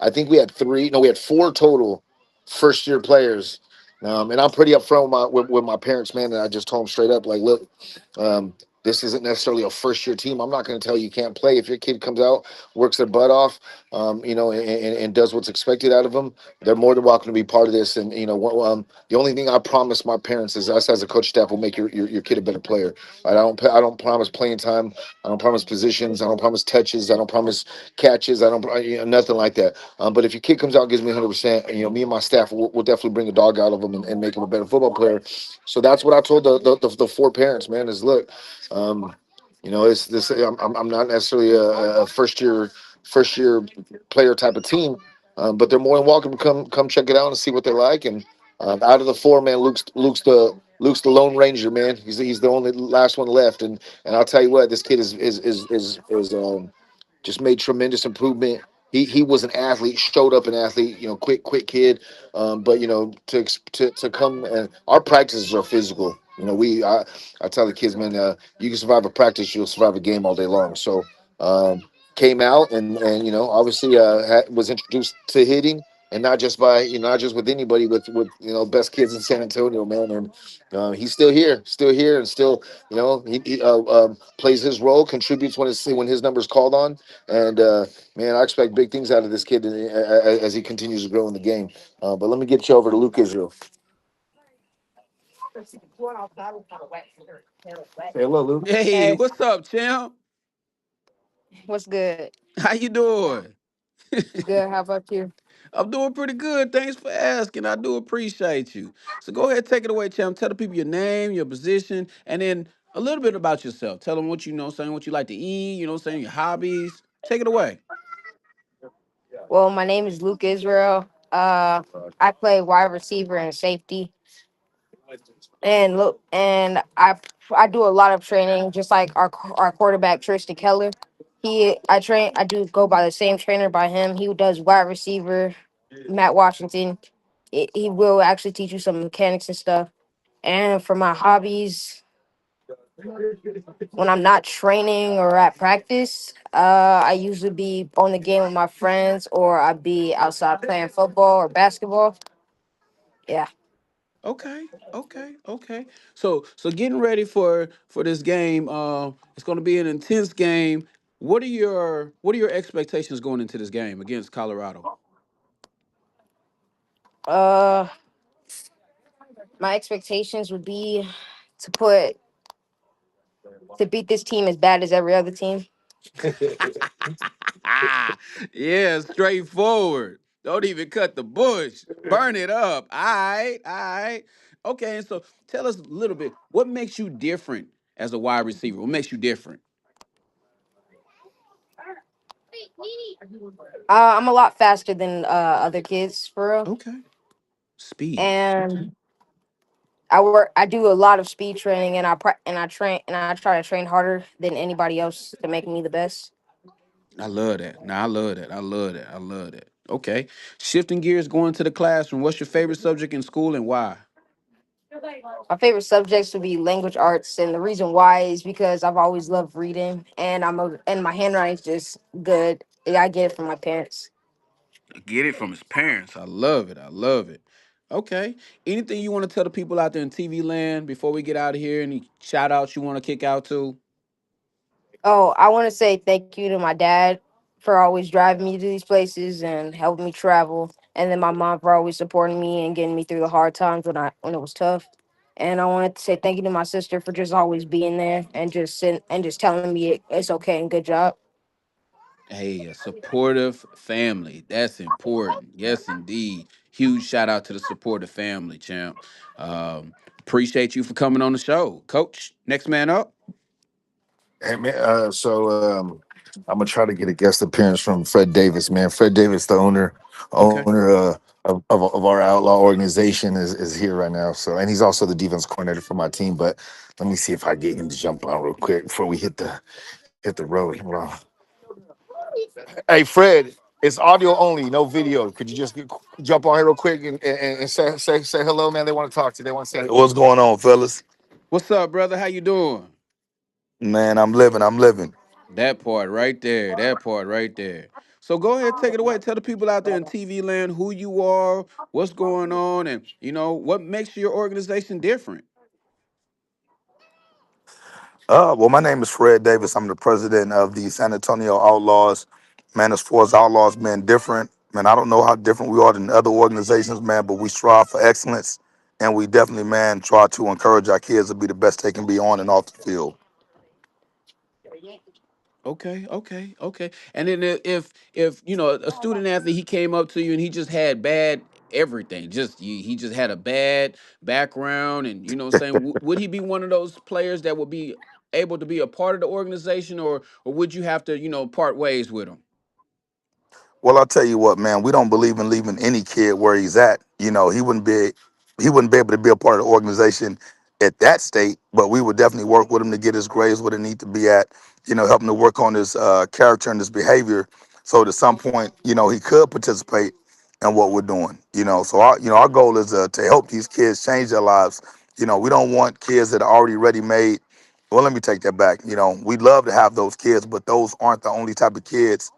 Speaker 2: I think we had three. No, we had four total first year players. And I'm pretty upfront with my parents, man. And I just told them straight up, like, look, um, this isn't necessarily a first year team. I'm not going to tell you can't play. If your kid comes out, works their butt off, and does what's expected out of them, they're more than welcome to be part of this. And the only thing I promise my parents is us as a coach staff will make your kid a better player. I don't promise playing time. I don't promise positions. I don't promise touches. I don't promise catches. I don't nothing like that. But if your kid comes out and gives me 100%, me and my staff will definitely bring a dog out of him and make him a better football player. So that's what I told the four parents, man. Is look, um, it's this. I'm not necessarily a first year player type of team, but they're more than welcome to come check it out and see what they like. And out of the four, man, Luke's the Lone Ranger, man. He's the only last one left, and I'll tell you what, this kid is just made tremendous improvement. He was an athlete, showed up an athlete, quick kid. But to come, and our practices are physical. I tell the kids, man, you can survive a practice, you'll survive a game all day long. So um, came out and obviously was introduced to hitting, and not just by not just with anybody, with best kids in San Antonio, man. And he's still here, and still he plays his role, contributes when his number's called on, and man, I expect big things out of this kid as he continues to grow in the game. But let me get you over to Luke Israel. Say hello, Luke.
Speaker 1: Hey,
Speaker 5: Hey,
Speaker 1: what's up, champ?
Speaker 5: what's good?
Speaker 1: How you doing?
Speaker 5: Good. How about you?
Speaker 1: I'm doing pretty good. Thanks for asking. I do appreciate you. So go ahead, take it away, champ. Tell the people your name, your position, and then a little bit about yourself. Tell them what you know, saying what you like to eat, saying your hobbies. Take it away.
Speaker 3: Well, my name is Luke Israel. I play wide receiver and safety, and I do a lot of training, just like our quarterback Tristan Keller. I do go by the same trainer by him. He does wide receiver, Matt Washington. He will actually teach you some mechanics and stuff. And for my hobbies, when I'm not training or at practice, I usually be on the game with my friends, or I be outside playing football or basketball. Yeah.
Speaker 1: Okay, okay. So getting ready for this game. It's going to be an intense game. What are your expectations going into this game against Colorado?
Speaker 3: Uh, my expectations would be to put to beat this team as bad as every other team.
Speaker 1: Yeah, straightforward. Don't even cut the bush. Burn it up. All right, all right. Okay, and so tell us a little bit. What makes you different as a wide receiver? What makes you different?
Speaker 3: I'm a lot faster than other kids for real,
Speaker 1: Okay, speed. Okay.
Speaker 3: and I do a lot of speed training, and I try to train harder than anybody else to make me the best.
Speaker 1: I love that. Now I love that. I love that. I love that. Okay. Shifting gears, going to the classroom. What's your favorite subject in school and why?
Speaker 3: My favorite subjects would be language arts, and the reason why is because I've always loved reading, and my handwriting's just good. I get it from my parents.
Speaker 1: Get it from his parents. I love it. I love it. Okay. Anything you want to tell the people out there in TV land before we get out of here? Any shout outs you want to kick out to?
Speaker 3: Oh, I want to say thank you to my dad for always driving me to these places and helping me travel, and then my mom for always supporting me and getting me through the hard times when it was tough. And I wanted to say thank you to my sister for just always being there and just telling me it's okay and good job.
Speaker 1: Hey, a supportive family. That's important. Yes, indeed. Huge shout out to the supportive family, champ. Appreciate you for coming on the show. Coach, next man up.
Speaker 2: Hey man, I'm gonna try to get a guest appearance from Fred Davis, man. Fred Davis, the
Speaker 1: Okay.
Speaker 2: owner of our outlaw organization, is here right now. So, and he's also the defense coordinator for my team. But let me see if I get him to jump on real quick before we hit the road. Hold on. Hey, Fred, it's audio only, no video. Could you just jump on here real quick and say hello, man? They want to talk to you. They want to say what's going on, fellas.
Speaker 1: What's up, brother? How you doing?
Speaker 2: Man, I'm living. I'm living.
Speaker 1: That part right there. That part right there. So go ahead, take it away. Tell the people out there in TV land who you are, what's going on, and what makes your organization different.
Speaker 2: Well, my name is Fred Davis. I'm the president of the San Antonio Outlaws. Man, as far as Outlaws being different, man, I don't know how different we are than other organizations, man, but we strive for excellence, and we definitely, man, try to encourage our kids to be the best they can be on and off the field.
Speaker 1: Okay, okay, okay. And then if a student athlete he came up to you and he just had bad everything, just he just had a bad background, and what I'm saying, would he be one of those players that would be able to be a part of the organization, or would you have to part ways with him?
Speaker 2: Well, I'll tell you what, man, we don't believe in leaving any kid where he's at. He wouldn't be able to be a part of the organization at that state, but we would definitely work with him to get his grades where they need to be at, helping to work on his character and his behavior. So at some point, he could participate in what we're doing. So our goal is to help these kids change their lives. We don't want kids that are already ready made. Well, let me take that back. We'd love to have those kids, but those aren't the only type of kids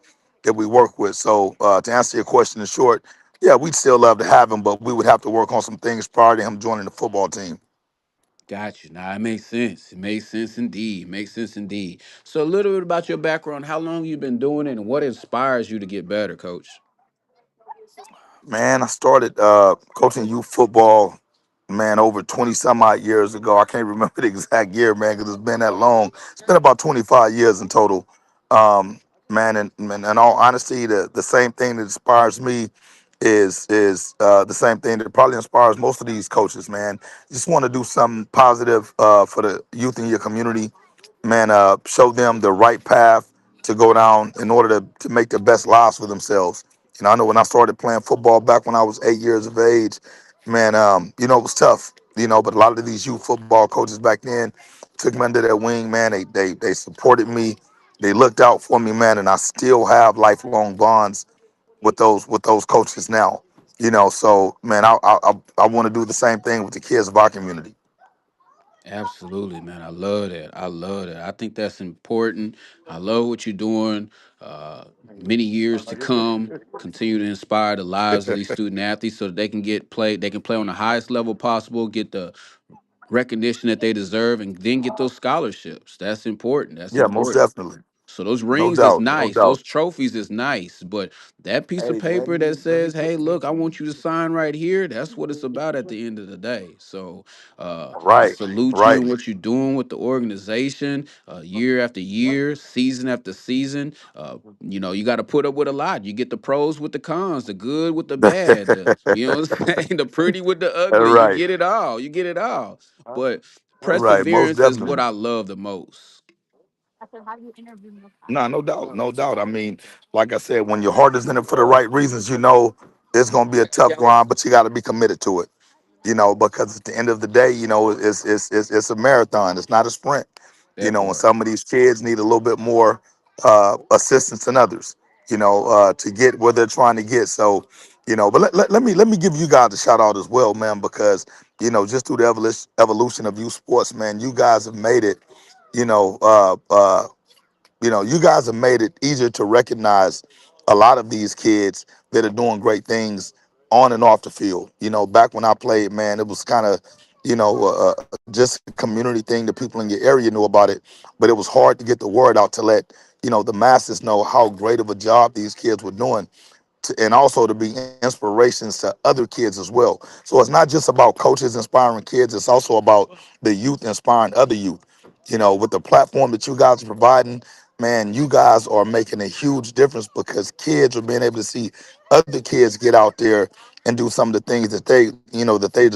Speaker 2: that we work with. So to answer your question in short, yeah, we'd still love to have him, but we would have to work on some things prior to him joining the football team.
Speaker 1: Got you. Now it makes sense. It makes sense indeed. Makes sense indeed. So a little bit about your background, how long you been doing it, and what inspires you to get better, coach?
Speaker 2: Man, I started coaching youth football, man, over 20 some odd years ago. I can't remember the exact year, man, because it's been that long. It's been about 25 years in total. Man, and in all honesty, the same thing that inspires me is the same thing that probably inspires most of these coaches, man. Just want to do something positive for the youth in your community, man. Show them the right path to go down in order to make the best lives for themselves. You know, I know when I started playing football back when I was 8 years of age, man, you know, it was tough, you know, but a lot of these youth football coaches back then took me under their wing, man. They supported me, they looked out for me, man, and I still have lifelong bonds with those coaches now. You know, so man, I want to do the same thing with the kids of our community.
Speaker 1: Absolutely, man. I love that. I love that. I think that's important. I love what you're doing. Uh, Many years to come, continue to inspire the lives of these student athletes so that they can get played. They can play on the highest level possible, get the recognition that they deserve, and then get those scholarships. That's important. That's
Speaker 2: Yeah, most
Speaker 1: important.
Speaker 2: definitely,
Speaker 1: So those
Speaker 2: no
Speaker 1: rings is
Speaker 2: doubt, no
Speaker 1: nice.
Speaker 2: doubt.
Speaker 1: Those trophies is nice. But that piece of paper that says, "Hey, look, I want you to sign right here," that's what it's about at the end of the day. So I
Speaker 2: Right,
Speaker 1: salute you
Speaker 2: right.
Speaker 1: and what you're doing with the organization, year after year, season after season. You know, you got to put up with a lot. You get the pros with the cons, the good with the bad, you know what I'm saying? The pretty with the ugly. You
Speaker 2: Right,
Speaker 1: get it all. You get it all. But
Speaker 2: right. Most
Speaker 1: perseverance is
Speaker 2: definitely.
Speaker 1: what I love the most.
Speaker 2: No, no doubt, no doubt. I mean, like I said, when your heart is in it for the right reasons, you know it's gonna be a tough grind, but you got to be committed to it. You know, because at the end of the day, you know, it's a marathon. It's not a sprint. You
Speaker 1: That
Speaker 2: know, and
Speaker 1: part.
Speaker 2: some of these kids need a little bit more assistance than others. You know, to get where they're trying to get. So, you know, but let me give you guys a shout out as well, man, because you know, just through the evolution of youth sports, man, you guys have made it. You know, you know, you guys have made it easier to recognize a lot of these kids that are doing great things on and off the field. You know, back when I played, man, it was kind of, you know, just a community thing. The people in your area knew about it, but it was hard to get the word out to let, you know, the masses know how great of a job these kids were doing and also to be inspirations to other kids as well. So it's not just about coaches inspiring kids, it's also about the youth inspiring other youth. You know, with the platform that you guys are providing, man, you guys are making a huge difference because kids are being able to see other kids get out there and do some of the things that they, you know, that they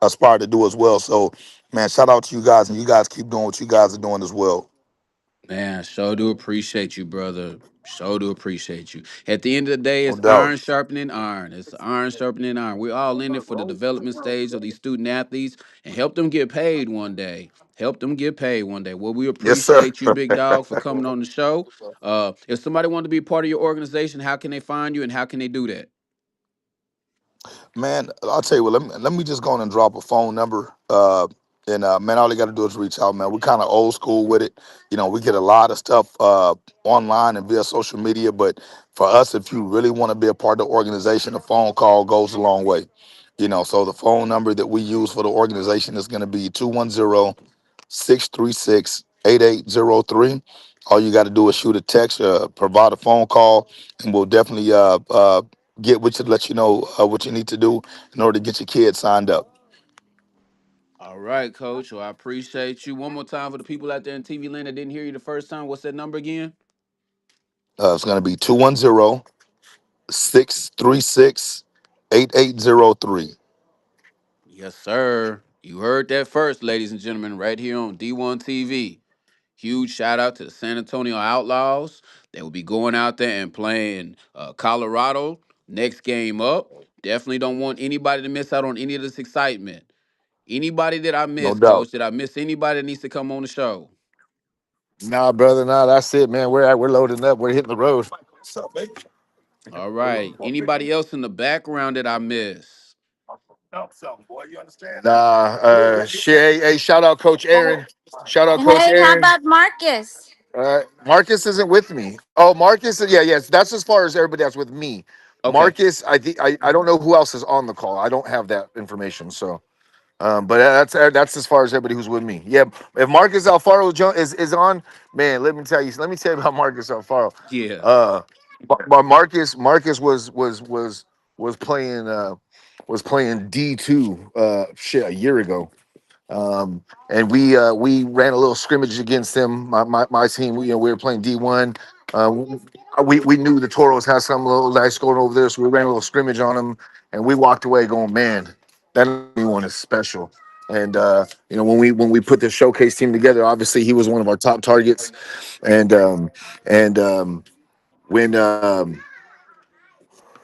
Speaker 2: aspire to do as well. So, man, shout out to you guys, and you guys keep doing what you guys are doing as well.
Speaker 1: Man, sure do appreciate you, brother. Sure do appreciate you. At the end of the day,
Speaker 2: No
Speaker 1: it's
Speaker 2: doubt.
Speaker 1: iron sharpening iron. It's iron sharpening iron. We're all in it for the development stage of these student athletes and help them get paid one day. Help them get paid one day. Well, we
Speaker 2: Yes, sir.
Speaker 1: appreciate you, big dog, for coming on the show. If somebody wanted to be part of your organization, how can they find you and how can they do that?
Speaker 2: Man, I'll tell you what. Let me just go on and drop a phone number. And man, all you got to do is reach out, man. We're kind of old school with it. You know, we get a lot of stuff online and via social media. But for us, if you really want to be a part of the organization, a phone call goes a long way. You know, so the phone number that we use for the organization is going to be 210-636-8803. All you got to do is shoot a text, provide a phone call, and we'll definitely get with you to let you know what you need to do in order to get your kids signed up.
Speaker 1: All right, coach. Well, I appreciate you. One more time for the people out there in TV land that didn't hear you the first time. What's that number again?
Speaker 2: It's going to be 210-636-8803.
Speaker 1: Yes, sir. You heard that first, ladies and gentlemen, right here on D1 TV. Huge shout out to the San Antonio Outlaws. They will be going out there and playing Colorado next game up. Definitely don't want anybody to miss out on any of this excitement. Anybody that I
Speaker 2: No
Speaker 1: miss,
Speaker 2: doubt.
Speaker 1: coach, did I miss anybody that needs to come on the show?
Speaker 2: Nah, brother, nah, that's it, man. We're loading up. We're hitting the road.
Speaker 1: All right. Anybody else in the background that I miss?
Speaker 2: Nah, hey, shout out Coach Aaron. Shout out Coach
Speaker 5: Hey, how
Speaker 2: Aaron.
Speaker 5: about Marcus?
Speaker 2: Marcus isn't with me. Oh, Marcus, yeah, yes. That's as far as everybody that's with me.
Speaker 1: Okay.
Speaker 2: Marcus, I think I don't know who else is on the call. I don't have that information. So, but that's as far as everybody who's with me. Yeah, if Marcus Alfaro is on, man, let me tell you. Let me tell you about Marcus Alfaro.
Speaker 1: Yeah.
Speaker 2: Uh, but Marcus was playing was playing D2 shit a year ago. And we ran a little scrimmage against them. My team, we were playing D1. Uh, we knew the Toros had some little dice going over there, so we ran a little scrimmage on them, and we walked away going, man, that one is special. And you know, when we put the showcase team together, obviously he was one of our top targets, and when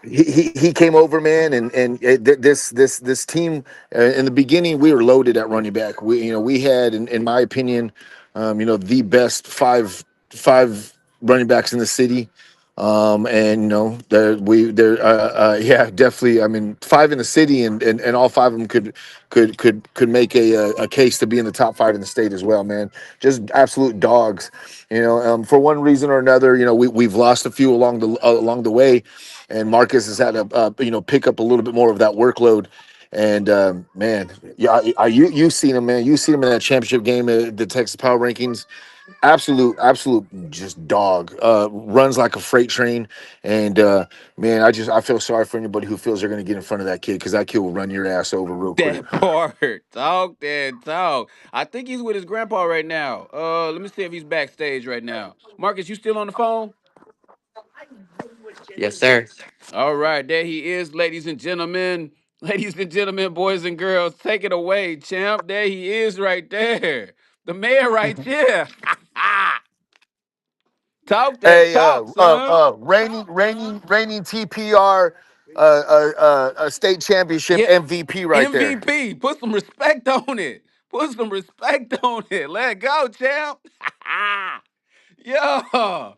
Speaker 2: he came over, man, and this team in the beginning we were loaded at running back. We had, in my opinion, the best five running backs in the city. And yeah, definitely. I mean, five in the city, and all five of them could make a case to be in the top five in the state as well, man. Just absolute dogs. For one reason or another, we've lost a few along the way, and Marcus has had to pick up a little bit more of that workload. And man, yeah, you seen him, man. You seen him in that championship game at the Texas Power Rankings. Absolute, just dog. Runs like a freight train. And man, I feel sorry for anybody who feels they're going to get in front of that kid, because that kid will run your ass over real quick.
Speaker 1: That part. Talk that talk. I think he's with his grandpa right now. Let me see if he's backstage right now. Marcus, you still on the phone?
Speaker 6: Yes, sir.
Speaker 1: All right, there he is, ladies and gentlemen. Ladies and gentlemen, boys and girls, take it away, champ. There he is right there. The man right there. Talk that
Speaker 2: Hey,
Speaker 1: talk, son.
Speaker 2: reigning TPR state championship
Speaker 1: Yeah,
Speaker 2: MVP right there.
Speaker 1: MVP. Put some respect on it. Put some respect on it. Let go, champ. Yo,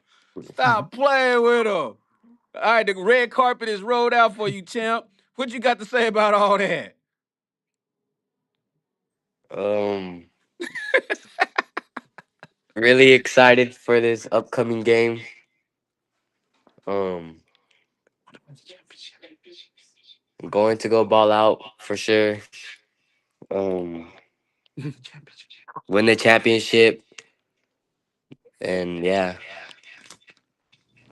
Speaker 1: stop playing with him. All right, the red carpet is rolled out for you, champ. What you got to say about all that?
Speaker 6: Um, really excited for this upcoming game. Um, I'm going to go ball out for sure. Um, win the championship, and yeah,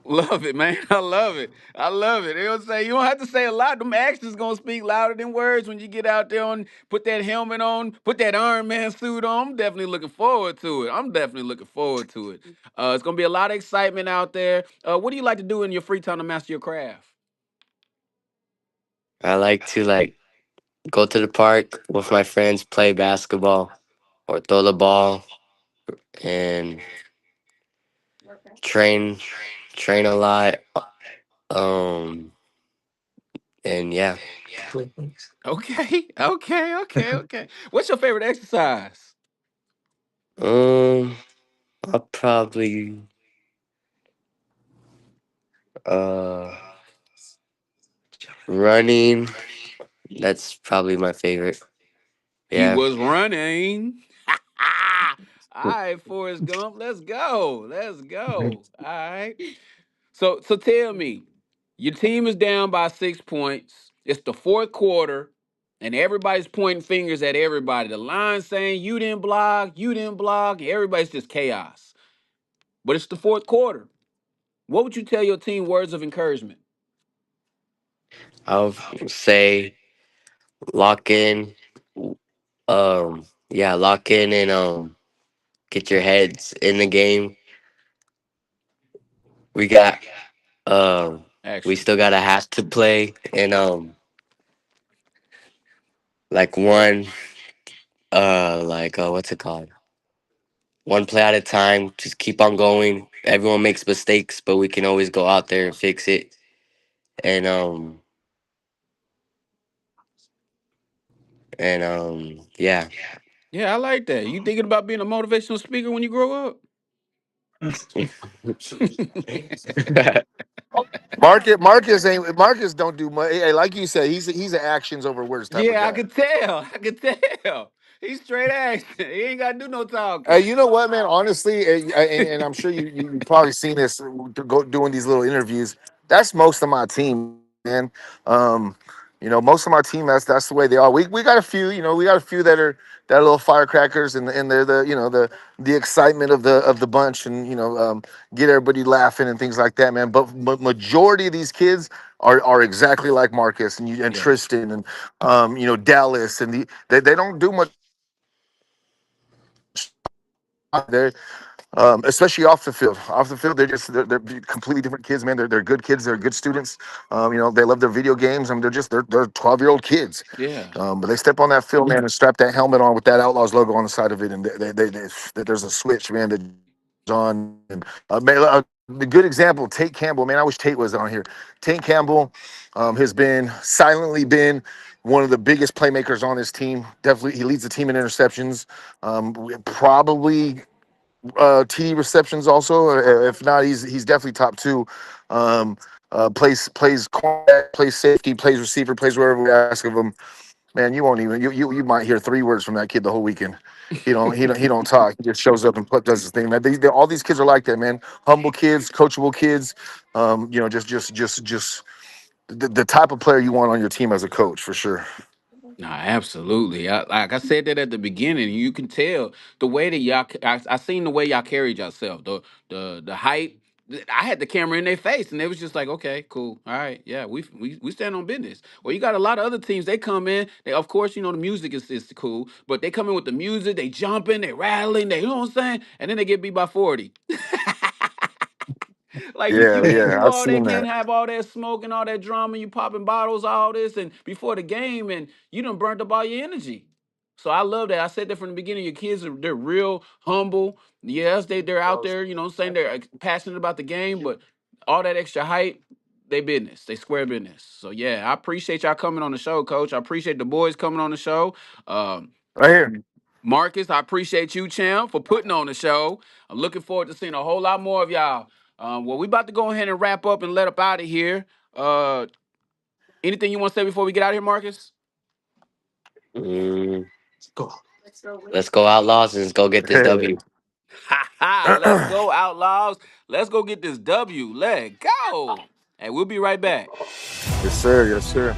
Speaker 1: Love it, man. I love it. I love it. They gonna say you don't have to say a lot. Them actions gonna speak louder than words when you get out there and put that helmet on, put that Iron Man suit on. I'm definitely looking forward to it. I'm definitely looking forward to it. It's gonna be a lot of excitement out there. What do you like to do in your free time to master your craft?
Speaker 6: I like to go to the park with my friends, play basketball or throw the ball, and train train a lot. Um, and yeah.
Speaker 1: Okay, okay. What's your favorite exercise?
Speaker 6: Um, I'll probably uh running. That's probably my favorite.
Speaker 1: He
Speaker 6: Yeah.
Speaker 1: was running. All right, Forrest Gump, let's go. Let's go. All right. So tell me, your team is down by 6 points. It's the fourth quarter, and everybody's pointing fingers at everybody. The line saying you didn't block, everybody's just chaos. But it's the fourth quarter. What would you tell your team words of encouragement?
Speaker 6: I'll say lock in. Yeah, lock in and get your heads in the game. We got um we
Speaker 1: Action.
Speaker 6: still got a half to play, and like one what's it called? One play at a time. Just keep on going. Everyone makes mistakes, but we can always go out there and fix it. And yeah.
Speaker 1: Yeah, I like that. You thinking about being a motivational speaker when you grow up?
Speaker 2: Marcus don't do much. Hey, like you said, he's an actions over words type of
Speaker 1: Yeah, I
Speaker 2: guy.
Speaker 1: could tell. I could tell. He's straight action. He ain't got to do no talking.
Speaker 2: You know what, man? Honestly, and I'm sure you probably seen this doing these little interviews. That's most of my team, man. Most of my team. That's the way they are. We got a few. We got a few that are little firecrackers, and they're the excitement of the bunch, and get everybody laughing and things like that, man. But majority of these kids are exactly like Marcus and
Speaker 1: Yeah.
Speaker 2: Tristan and Dallas, and they don't do much. They're especially off the field. Off the field, they're completely different kids, man. They're good kids. They're good students. You know, they love their video games. I mean, they're 12-year-old kids.
Speaker 1: Yeah.
Speaker 2: But they step on that field, man, and strap that helmet on with that Outlaws logo on the side of it, and there's a switch, man, that on. And the good example, Tate Campbell, man. I wish Tate was on here. Tate Campbell has been silently been one of the biggest playmakers on his team. Definitely, he leads the team in interceptions. Probably TD receptions also. If not, he's definitely top two. Plays cornerback, plays safety, plays receiver, plays wherever we ask of him. Man, you won't even you might hear three words from that kid the whole weekend. He don't talk. He just shows up and does his thing. Man, all these kids are like that, man. Humble kids, coachable kids. Just the type of player you want on your team as a coach for sure.
Speaker 1: No, absolutely. Like I said that at the beginning. You can tell the way that y'all. I seen the way y'all carried yourself. The hype. I had the camera in their face, and they was just like, "Okay, cool, all right, yeah, we stand on business." Well, you got a lot of other teams. They come in. They, of course, you know the music is cool, but they come in with the music. They jumping, they rattling, they, you know what I'm saying, and then they get beat by 40. Like
Speaker 2: Yeah,
Speaker 1: you can't
Speaker 2: yeah,
Speaker 1: do
Speaker 2: I've
Speaker 1: all that,
Speaker 2: seen
Speaker 1: can't
Speaker 2: that.
Speaker 1: have all that smoke and all that drama, you popping bottles, all this, and before the game, and you done burnt up all your energy. So I love that. I said that from the beginning. Your kids are they're real humble. Yes, they're out there, you know, saying they're passionate about the game, but all that extra hype, they business, they square business. So yeah, I appreciate y'all coming on the show, Coach. I appreciate the boys coming on the show. Um,
Speaker 2: Right here.
Speaker 1: Marcus, I appreciate you, champ, for putting on the show. I'm looking forward to seeing a whole lot more of y'all. Well, we about to go ahead and wrap up and let up out of here. Anything you want to say before we get out of here, Marcus?
Speaker 6: Mm, let's go Outlaws and let's go get this W.
Speaker 1: Ha ha! Let's go, Outlaws. Let's go get this W. Let go. And we'll be right back.
Speaker 2: Yes, sir. Yes, sir.